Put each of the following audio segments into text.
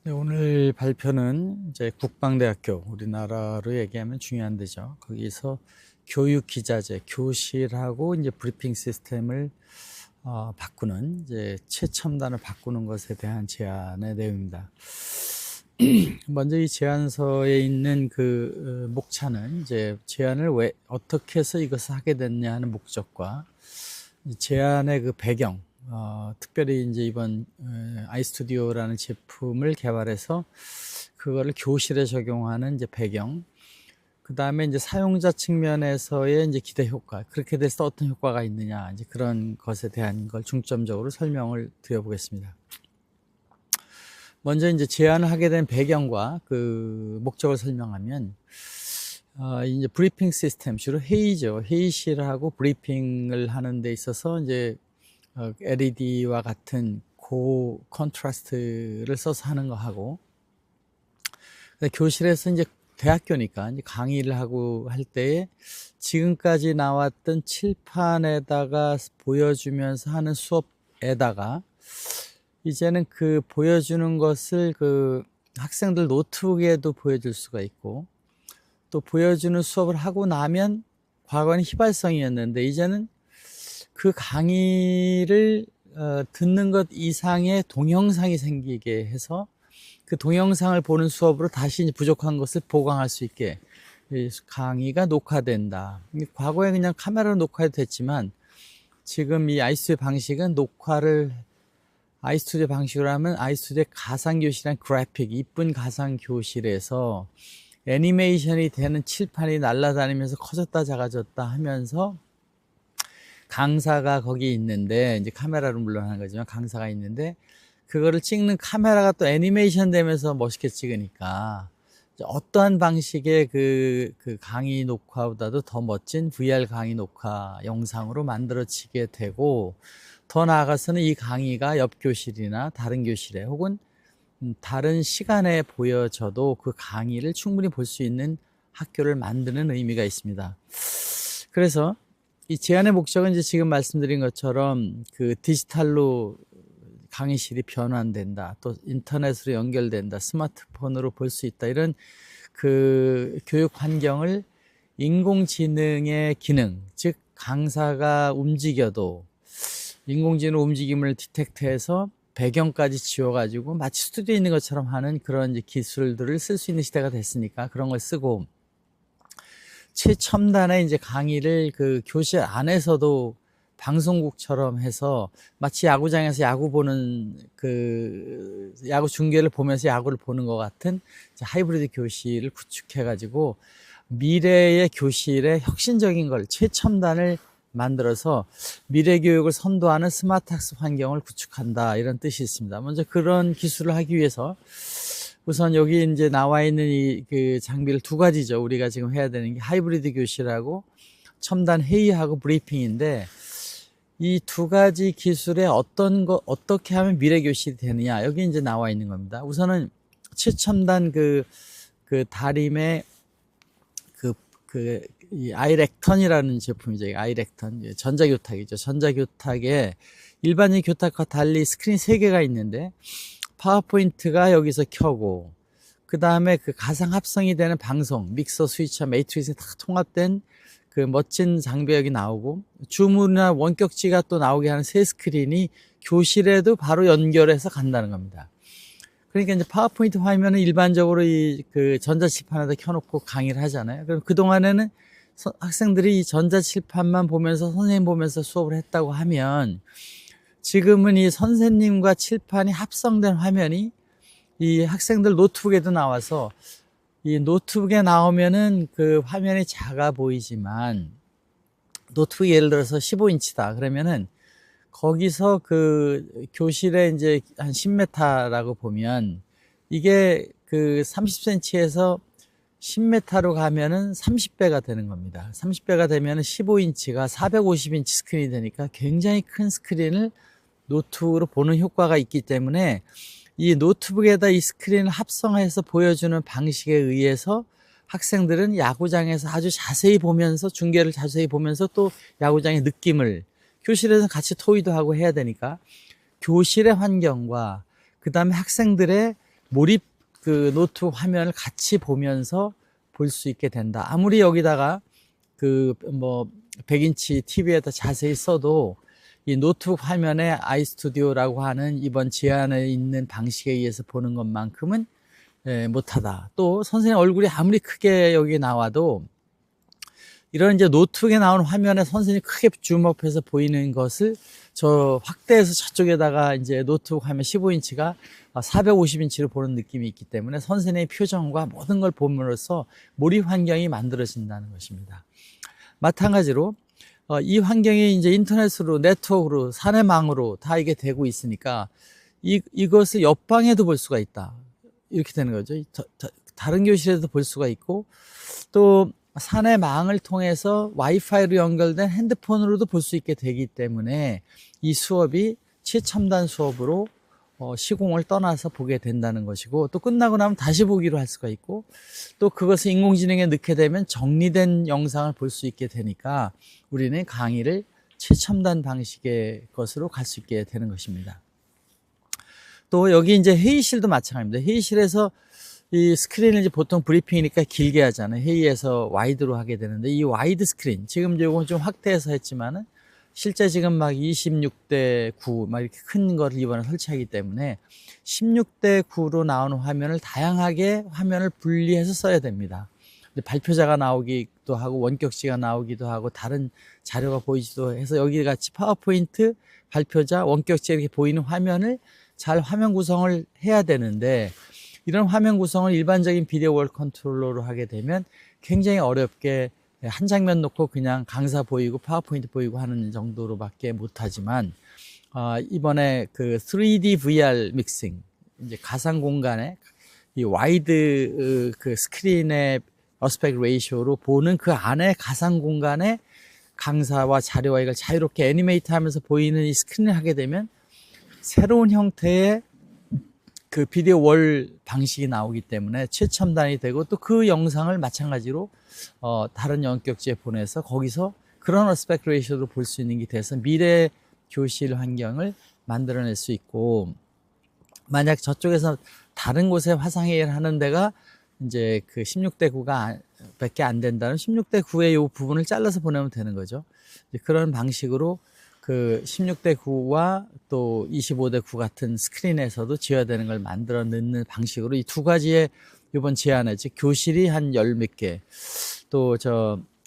네, 오늘 발표는 이제 국방대학교, 우리나라로 얘기하면 중요한 데죠. 거기서 교육 기자재, 교실하고 이제 브리핑 시스템을 바꾸는 이제 최첨단을 바꾸는 것에 대한 제안의 내용입니다. 먼저 이 제안서에 있는 그 목차는 이제 제안을 왜 어떻게 해서 이것을 하게 됐냐 하는 목적과 제안의 그 배경, 특별히 이제 이번 아이스튜디오라는 제품을 개발해서 그거를 교실에 적용하는 이제 배경, 그 다음에 이제 사용자 측면에서의 이제 기대 효과, 그렇게 돼서 어떤 효과가 있느냐, 이제 그런 것에 대한 걸 중점적으로 설명을 드려보겠습니다. 먼저 이제 제안을 하게 된 배경과 그 목적을 설명하면, 이제 브리핑 시스템, 주로 회의죠. 회의실하고 브리핑을 하는 데 있어서 이제 LED와 같은 고 컨트라스트를 써서 하는 거 하고, 교실에서 이제 대학교니까 이제 강의를 하고 할 때에 지금까지 나왔던 칠판에다가 보여주면서 하는 수업에다가 이제는 그 보여주는 것을 그 학생들 노트북에도 보여줄 수가 있고, 또 보여주는 수업을 하고 나면 과거는 휘발성이었는데 이제는 그 강의를 듣는 것 이상의 동영상이 생기게 해서 그 동영상을 보는 수업으로 다시 부족한 것을 보강할 수 있게 강의가 녹화된다. 과거에 그냥 카메라로 녹화해도 됐지만 지금 이 아이스튜디오 방식은 아이스튜디오 방식으로 하면 아이스튜디오 가상교실이란 그래픽, 이쁜 가상교실에서 애니메이션이 되는 칠판이 날아다니면서 커졌다 작아졌다 하면서 강사가 거기 있는데, 이제 카메라로 물론 하는 거지만 강사가 있는데 그거를 찍는 카메라가 또 애니메이션 되면서 멋있게 찍으니까 어떠한 방식의 그 강의 녹화보다도 더 멋진 VR 강의 녹화 영상으로 만들어지게 되고, 더 나아가서는 이 강의가 옆 교실이나 다른 교실에 혹은 다른 시간에 보여져도 그 강의를 충분히 볼 수 있는 학교를 만드는 의미가 있습니다. 그래서 이 제안의 목적은 이제 지금 말씀드린 것처럼 그 디지털로 강의실이 변환된다, 또 인터넷으로 연결된다, 스마트폰으로 볼 수 있다, 이런 그 교육 환경을 인공지능의 기능, 즉 강사가 움직여도 인공지능 움직임을 디텍트해서 배경까지 지워가지고 마치 스튜디오에 있는 것처럼 하는 그런 이제 기술들을 쓸 수 있는 시대가 됐으니까 그런 걸 쓰고, 최첨단의 이제 강의를 그 교실 안에서도 방송국처럼 해서 마치 야구장에서 야구 보는 그 야구 중계를 보면서 야구를 보는 것 같은 하이브리드 교실을 구축해가지고 미래의 교실에 혁신적인 걸, 최첨단을 만들어서 미래 교육을 선도하는 스마트 학습 환경을 구축한다, 이런 뜻이 있습니다. 먼저 그런 기술을 하기 위해서 우선 여기 이제 나와 있는 이 그 장비를 두 가지죠. 우리가 지금 해야 되는 게 하이브리드 교실하고 첨단 회의하고 브리핑인데, 이 두 가지 기술에 어떻게 하면 미래 교실이 되느냐, 여기 이제 나와 있는 겁니다. 우선은 최첨단 다림의 이 아이렉턴이라는 제품이죠. 아이렉턴, 전자교탁이죠. 전자교탁에 일반적인 교탁과 달리 스크린 3개가 있는데 파워포인트가 여기서 켜고, 그 다음에 그 가상 합성이 되는 방송, 믹서, 스위처, 매트릭스에 다 통합된 그 멋진 장비 여기 나오고, 줌이나 원격지가 또 나오게 하는 새 스크린이 교실에도 바로 연결해서 간다는 겁니다. 그러니까 이제 파워포인트 화면은 일반적으로 그 전자칠판에다 켜놓고 강의를 하잖아요. 그럼 그동안에는 학생들이 이 전자칠판만 보면서 선생님 보면서 수업을 했다고 하면, 지금은 이 선생님과 칠판이 합성된 화면이 이 학생들 노트북에도 나와서, 이 노트북에 나오면은 그 화면이 작아 보이지만, 노트북이 예를 들어서 15인치다 그러면은 거기서 그 교실에 이제 한 10m라고 보면 이게 그 30cm에서 10m로 가면은 30배가 되는 겁니다. 30배가 되면은 15인치가 450인치 스크린이 되니까 굉장히 큰 스크린을 노트북으로 보는 효과가 있기 때문에, 이 노트북에다 이 스크린을 합성해서 보여주는 방식에 의해서 학생들은 야구장에서 아주 자세히 보면서, 중계를 자세히 보면서 또 야구장의 느낌을, 교실에서 같이 토의도 하고 해야 되니까 교실의 환경과 그 다음에 학생들의 몰입 그 노트북 화면을 같이 보면서 볼 수 있게 된다. 아무리 여기다가 그 뭐 100인치 TV에다 자세히 써도 이 노트북 화면에 아이스튜디오라고 하는 이번 제안에 있는 방식에 의해서 보는 것만큼은 못하다. 또 선생님 얼굴이 아무리 크게 여기 나와도 이런 이제 노트북에 나오는 화면에 선생님이 크게 줌업해서 보이는 것을 저 확대해서 저쪽에다가 이제 노트북 화면 15인치가 450인치로 보는 느낌이 있기 때문에 선생님의 표정과 모든 걸 보므로써 몰입 환경이 만들어진다는 것입니다. 마찬가지로 이 환경이 이제 인터넷으로, 네트워크로, 사내망으로 다 이게 되고 있으니까 이것을 옆방에도 볼 수가 있다. 이렇게 되는 거죠. 다른 교실에도 볼 수가 있고, 또 사내망을 통해서 와이파이로 연결된 핸드폰으로도 볼 수 있게 되기 때문에 이 수업이 최첨단 수업으로 시공을 떠나서 보게 된다는 것이고, 또 끝나고 나면 다시 보기로 할 수가 있고, 또 그것을 인공지능에 넣게 되면 정리된 영상을 볼 수 있게 되니까 우리는 강의를 최첨단 방식의 것으로 갈 수 있게 되는 것입니다. 또 여기 이제 회의실도 마찬가지입니다. 회의실에서 이 스크린을 이제 보통 브리핑이니까 길게 하잖아요. 회의에서 와이드로 하게 되는데, 이 와이드 스크린, 지금 이건 좀 확대해서 했지만은 실제 지금 막 26대 9 막 이렇게 큰 거를 이번에 설치하기 때문에 16대 9로 나오는 화면을 다양하게 화면을 분리해서 써야 됩니다. 발표자가 나오기도 하고 원격지가 나오기도 하고 다른 자료가 보이기도 해서 여기 같이 파워포인트, 발표자, 원격지 이렇게 보이는 화면을 잘 화면 구성을 해야 되는데, 이런 화면 구성을 일반적인 비디오 월 컨트롤러로 하게 되면 굉장히 어렵게 한 장면 놓고 그냥 강사 보이고 파워포인트 보이고 하는 정도로밖에 못하지만, 이번에 그 3D VR 믹싱, 이제 가상 공간에 이 와이드 그 스크린의 어스펙트 레이쇼로 보는 그 안에 가상 공간에 강사와 자료와 이걸 자유롭게 애니메이트 하면서 보이는 이 스크린을 하게 되면 새로운 형태의 그 비디오 월 방식이 나오기 때문에 최첨단이 되고, 또 그 영상을 마찬가지로 다른 원격지에 보내서 거기서 그런 어스펙트 레이쇼로 볼 수 있는 게 돼서 미래 교실 환경을 만들어낼 수 있고, 만약 저쪽에서 다른 곳에 화상회의를 하는 데가 이제 그 16대 9가 밖에 안 된다면 16대 9의 이 부분을 잘라서 보내면 되는 거죠. 그런 방식으로 그 16대 9와 또 25대 9 같은 스크린에서도 지어야 되는 걸 만들어 넣는 방식으로 이 두 가지의 이번 제안에 즉 교실이 한 열 몇 개, 또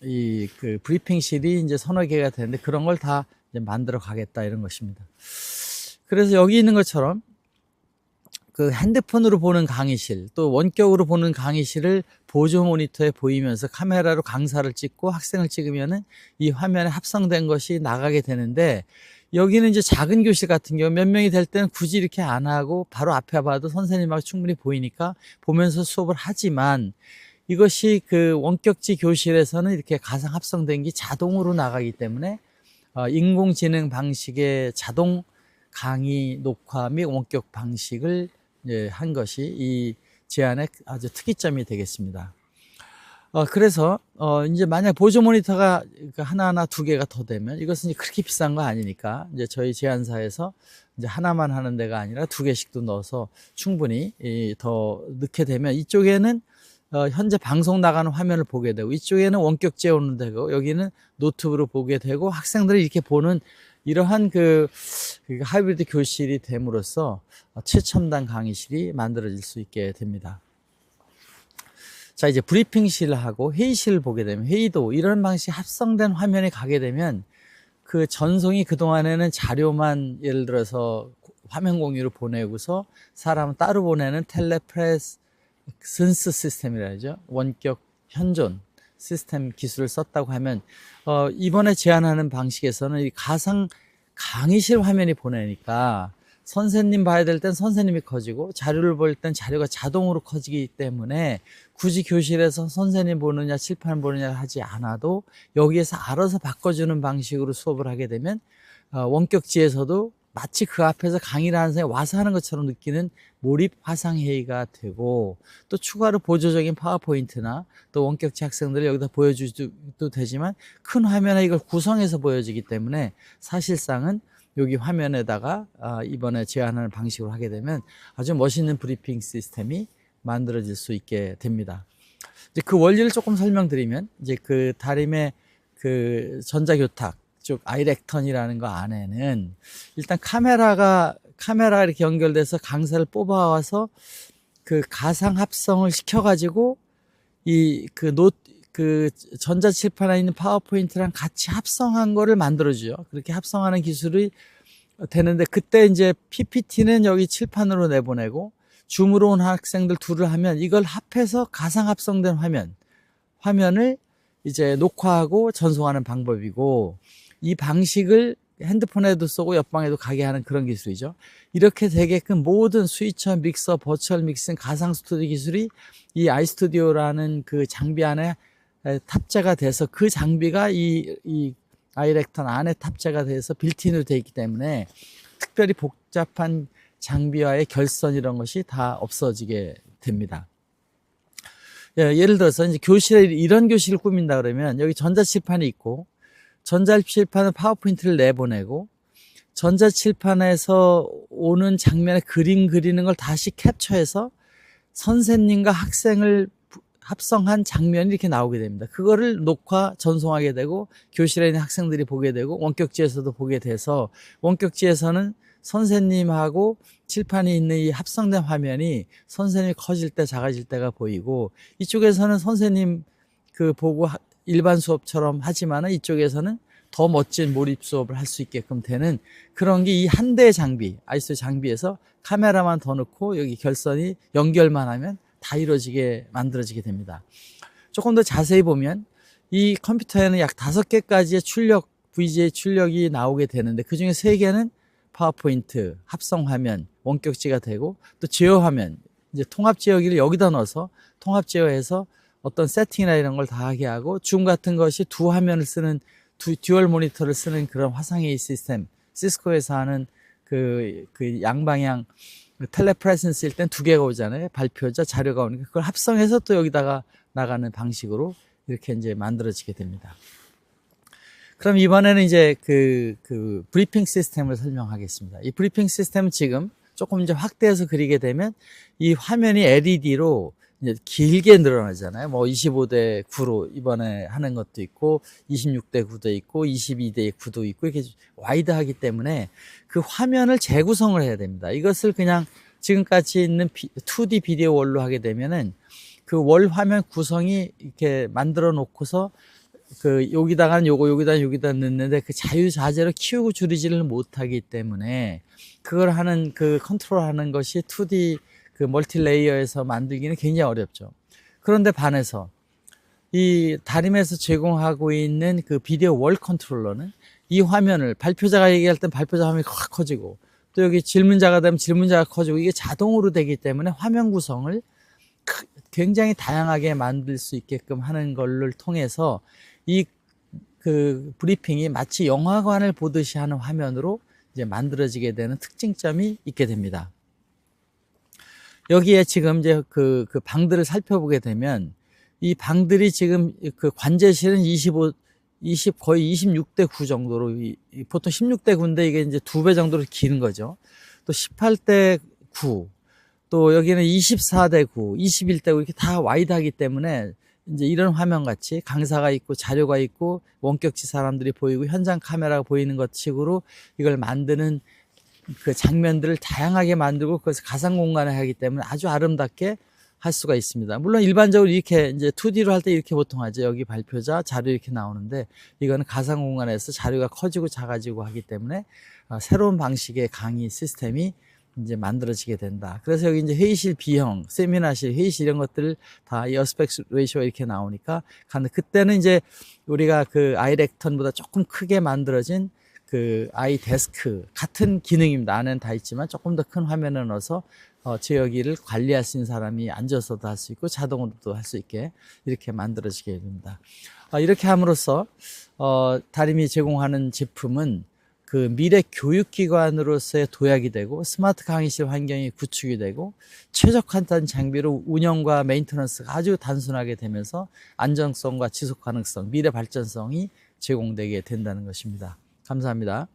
이 그 브리핑실이 이제 서너 개가 되는데 그런 걸 다 이제 만들어 가겠다 이런 것입니다. 그래서 여기 있는 것처럼 그 핸드폰으로 보는 강의실, 또 원격으로 보는 강의실을 보조 모니터에 보이면서 카메라로 강사를 찍고 학생을 찍으면은 이 화면에 합성된 것이 나가게 되는데, 여기는 이제 작은 교실 같은 경우 몇 명이 될 때는 굳이 이렇게 안 하고 바로 앞에 봐도 선생님하고 충분히 보이니까 보면서 수업을 하지만, 이것이 그 원격지 교실에서는 이렇게 가상 합성된 게 자동으로 나가기 때문에 인공지능 방식의 자동 강의 녹화 및 원격 방식을 한 것이 이 제안의 아주 특이점이 되겠습니다. 그래서 이제 만약 보조 모니터가 하나나 두 개가 더 되면 이것은 이제 그렇게 비싼 거 아니니까 이제 저희 제안사에서 이제 하나만 하는 데가 아니라 두 개씩도 넣어서 충분히 더 넣게 되면 이쪽에는 현재 방송 나가는 화면을 보게 되고, 이쪽에는 원격지에 오는 되고, 여기는 노트북으로 보게 되고, 학생들이 이렇게 보는 이러한 그 하이브리드 교실이 됨으로써 최첨단 강의실이 만들어질 수 있게 됩니다. 자, 이제 브리핑실하고 회의실을 보게 되면, 회의도 이런 방식 합성된 화면에 가게 되면 그 전송이 그동안에는 자료만 예를 들어서 화면 공유로 보내고서 사람은 따로 보내는 텔레프레센스 시스템이라 하죠. 원격 현존 시스템 기술을 썼다고 하면, 이번에 제안하는 방식에서는 이 가상 강의실 화면이 보내니까 선생님 봐야 될 땐 선생님이 커지고 자료를 볼 땐 자료가 자동으로 커지기 때문에 굳이 교실에서 선생님 보느냐 칠판 보느냐 하지 않아도 여기에서 알아서 바꿔주는 방식으로 수업을 하게 되면 원격지에서도 마치 그 앞에서 강의를 하는 사람이 와서 하는 것처럼 느끼는 몰입 화상회의가 되고, 또 추가로 보조적인 파워포인트나 또 원격지 학생들을 여기다 보여주도 되지만 큰 화면에 이걸 구성해서 보여지기 때문에 사실상은 여기 화면에다가 이번에 제안하는 방식으로 하게 되면 아주 멋있는 브리핑 시스템이 만들어질 수 있게 됩니다. 이제 그 원리를 조금 설명드리면, 이제 그 다림의 그 전자교탁, 즉 아이렉턴이라는 거 안에는 일단 카메라가 이렇게 연결돼서 강사를 뽑아와서 그 가상 합성을 시켜가지고 그 전자칠판에 있는 파워포인트랑 같이 합성한 거를 만들어주죠. 그렇게 합성하는 기술이 되는데, 그때 이제 PPT는 여기 칠판으로 내보내고 줌으로 온 학생들 둘을 하면 이걸 합해서 가상 합성된 화면을 이제 녹화하고 전송하는 방법이고, 이 방식을 핸드폰에도 쏘고 옆방에도 가게 하는 그런 기술이죠. 이렇게 되게끔 모든 스위처, 믹서, 버추얼 믹싱, 가상 스튜디오 기술이 이 아이스튜디오라는 그 장비 안에 탑재가 돼서, 그 장비가 이 아이렉턴 안에 탑재가 돼서 빌트인으로 되어 있기 때문에 특별히 복잡한 장비와의 결선 이런 것이 다 없어지게 됩니다. 예를 들어서 이제 교실에 이런 교실을 꾸민다 그러면, 여기 전자칠판이 있고 전자칠판은 파워포인트를 내보내고 전자칠판에서 오는 장면에 그림 그리는 걸 다시 캡처해서 선생님과 학생을 합성한 장면이 이렇게 나오게 됩니다. 그거를 녹화, 전송하게 되고 교실에 있는 학생들이 보게 되고 원격지에서도 보게 돼서, 원격지에서는 선생님하고 칠판이 있는 이 합성된 화면이 선생님이 커질 때 작아질 때가 보이고, 이쪽에서는 선생님 그 보고 일반 수업처럼 하지만은 이쪽에서는 더 멋진 몰입 수업을 할 수 있게끔 되는 그런 게 이 한 대의 장비, 아이스 장비에서 카메라만 더 넣고 여기 결선이 연결만 하면 다 이루어지게 만들어지게 됩니다. 조금 더 자세히 보면 이 컴퓨터에는 약 5개까지의 출력, VGA 출력이 나오게 되는데, 그 중에 3개는 파워포인트, 합성 화면, 원격지가 되고, 또 제어 화면, 이제 통합 제어기를 여기다 넣어서 통합 제어해서 어떤 세팅이나 이런 걸 다 하게 하고, 줌 같은 것이 두 화면을 쓰는, 듀얼 모니터를 쓰는 그런 화상회의 시스템, 시스코에서 하는 그 양방향 텔레프레센스일 땐 2개가 오잖아요. 발표자, 자료가 오니까 그걸 합성해서 또 여기다가 나가는 방식으로 이렇게 이제 만들어지게 됩니다. 그럼 이번에는 이제 그 브리핑 시스템을 설명하겠습니다. 이 브리핑 시스템은 지금 조금 이제 확대해서 그리게 되면 이 화면이 LED로 이제 길게 늘어나잖아요. 뭐 25대 9로 이번에 하는 것도 있고, 26대 9도 있고, 22대 9도 있고, 이렇게 와이드하기 때문에 그 화면을 재구성을 해야 됩니다. 이것을 그냥 지금까지 있는 2D 비디오 월로 하게 되면은 그 월 화면 구성이 이렇게 만들어 놓고서 그 여기다가는 요거, 여기다 넣는데 그 자유자재로 키우고 줄이지를 못하기 때문에 그걸 하는, 그 컨트롤 하는 것이 2D 그 멀티 레이어에서 만들기는 굉장히 어렵죠. 그런데 반해서 이 다림에서 제공하고 있는 그 비디오 월 컨트롤러는 이 화면을, 발표자가 얘기할 땐 발표자 화면이 확 커지고, 또 여기 질문자가 되면 질문자가 커지고, 이게 자동으로 되기 때문에 화면 구성을 굉장히 다양하게 만들 수 있게끔 하는 걸를 통해서 이 그 브리핑이 마치 영화관을 보듯이 하는 화면으로 이제 만들어지게 되는 특징점이 있게 됩니다. 여기에 지금 이제 그 방들을 살펴보게 되면, 이 방들이 지금 그 관제실은 거의 26대 9 정도로, 보통 16대 9인데 이게 이제 2배 정도로 긴 거죠. 또 18대 9, 또 여기는 24대 9, 21대 9 이렇게 다 와이드하기 때문에 이제 이런 화면 같이 강사가 있고 자료가 있고 원격지 사람들이 보이고 현장 카메라가 보이는 것 식으로 이걸 만드는 그 장면들을 다양하게 만들고, 그것을 가상 공간에 하기 때문에 아주 아름답게 할 수가 있습니다. 물론 일반적으로 이렇게 이제 2D로 할 때 이렇게 보통 하죠. 여기 발표자, 자료 이렇게 나오는데, 이거는 가상 공간에서 자료가 커지고 작아지고 하기 때문에 새로운 방식의 강의 시스템이 이제 만들어지게 된다. 그래서 여기 이제 회의실 B형, 세미나실, 회의실 이런 것들을 다 이 어스펙트 레이쇼 이렇게 나오니까 그때는 이제 우리가 그 아이렉턴보다 조금 크게 만들어진 그 아이데스크 같은 기능입니다. 안에는 다 있지만 조금 더 큰 화면을 넣어서 지역일을 관리할 수 있는 사람이 앉아서도 할 수 있고 자동으로도 할 수 있게 이렇게 만들어지게 됩니다. 이렇게 함으로써 다림이 제공하는 제품은 그 미래 교육기관으로서의 도약이 되고, 스마트 강의실 환경이 구축이 되고, 최적화된 장비로 운영과 메인터넌스가 아주 단순하게 되면서 안정성과 지속 가능성, 미래 발전성이 제공되게 된다는 것입니다. 감사합니다.